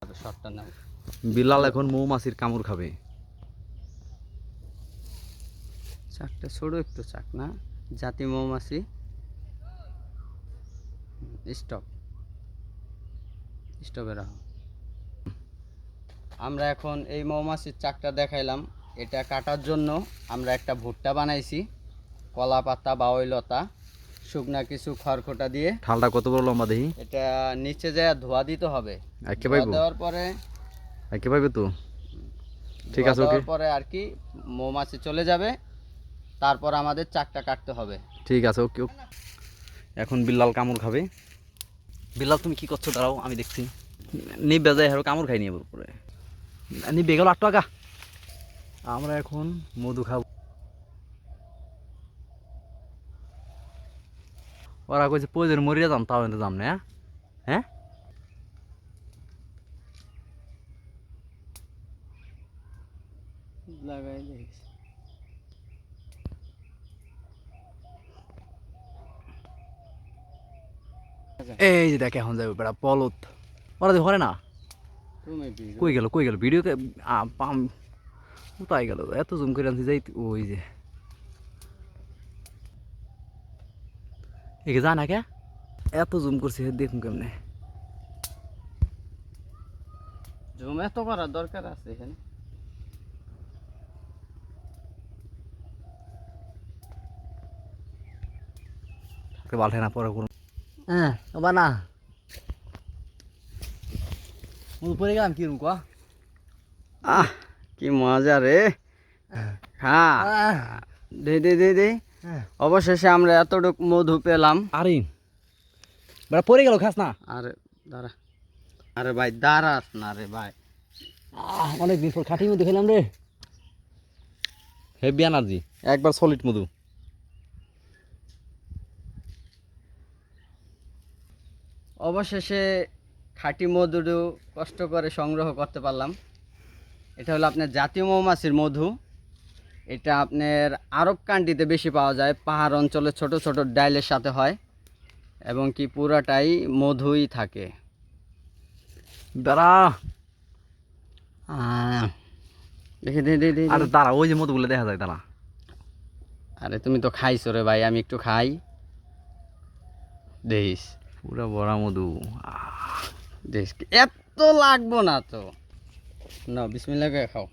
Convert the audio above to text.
শটটা নাও। বিলাল এখন মৌমাছির কামড় খাবে। চাকটা ছোট একটু চাক না, জাতি মৌমাছি। স্টপ, স্টপে রাখো। আমরা এখন এই মৌমাছির চাকটা দেখাইলাম। এটা কাটার জন্য আমরা একটা ভুট্টা বানাইছি, কলা পাতা বাওই লতা শুকনা কিছু খড়খোটা দিয়ে। ঠালটা কত বড় লম্বা দেখি? এটা নিচে যায় ধোয়া দিতে হবে। ধোয়া দেওয়ার পরে একেবারে তো ঠিক আছে, ওকে। দেওয়ার পরে আর কি মৌমাছি চলে যাবে, তারপর আমাদের চাকটা কাটতে হবে। ঠিক আছে, ওকে। এখন বিল্লাল কামড় খাবে। বিল্লাল তুমি কি করছো? দাঁড়াও, আমি দেখছি। নিবে যায় আর কামড় খাই নিয়ে উপরে নিবে গেল 8 টাকা। আমরা এখন মধু খাবো। ওরা কইছে প্রয়োজন মরিয়া যাম, তাও এনে যাম না। হ্যাঁ, লাগাই দেখিস। এই যে দেখ এখন যাবে বেড়া পলত। ওরা ধরে না। তুমি কই গেল কই গেল ভিডিও কোথায় গেল? এত জুম করে আনছি যাই। ওই যে একে যা না কে এত জুম করছি, দেখুন কেমনে। জুম এত করার দরকার আছে এখানে? বাল্টে না পরে করুন। হ্যাঁ বা না পরে গেলাম কিরম কোয়া। আহ কি মজা রে। হ্যাঁ, দে দে দে দে। অবশেষে আমরা এতটুক মধু পেলাম। আরে বেড়া পরে গেল, খাস না। আরে দাঁড়া, আরে ভাই দাঁড়াস না রে ভাই। অনেক দিন পর খাঁটি মধু খেলাম রে। হেভি এনার্জি, একবার সলিড মধু। অবশেষে খাঁটি মধু কষ্ট করে সংগ্রহ করতে পারলাম। এটা হলো আপনার জাতীয় মৌমাছির মধু। এটা আপনার আরব কান্ট্রিতে বেশি পাওয়া যায়, পাহাড় অঞ্চলে ছোট ছোট ডাইলের সাথে হয় এবং কি পুরাটাই মধুই থাকে। দাঁড়া, দেখে দে দে দে। আরে দাঁড়া, ওই যে মধুগুলো দেখা যায়, দাঁড়া। আরে তুমি তো খাইছো রে ভাই, আমি একটু খাই দেখিস। পুরা ভরা মধু। দেখিস এত লাগবো না তো। না, বিসমিল্লাহ করে খাও।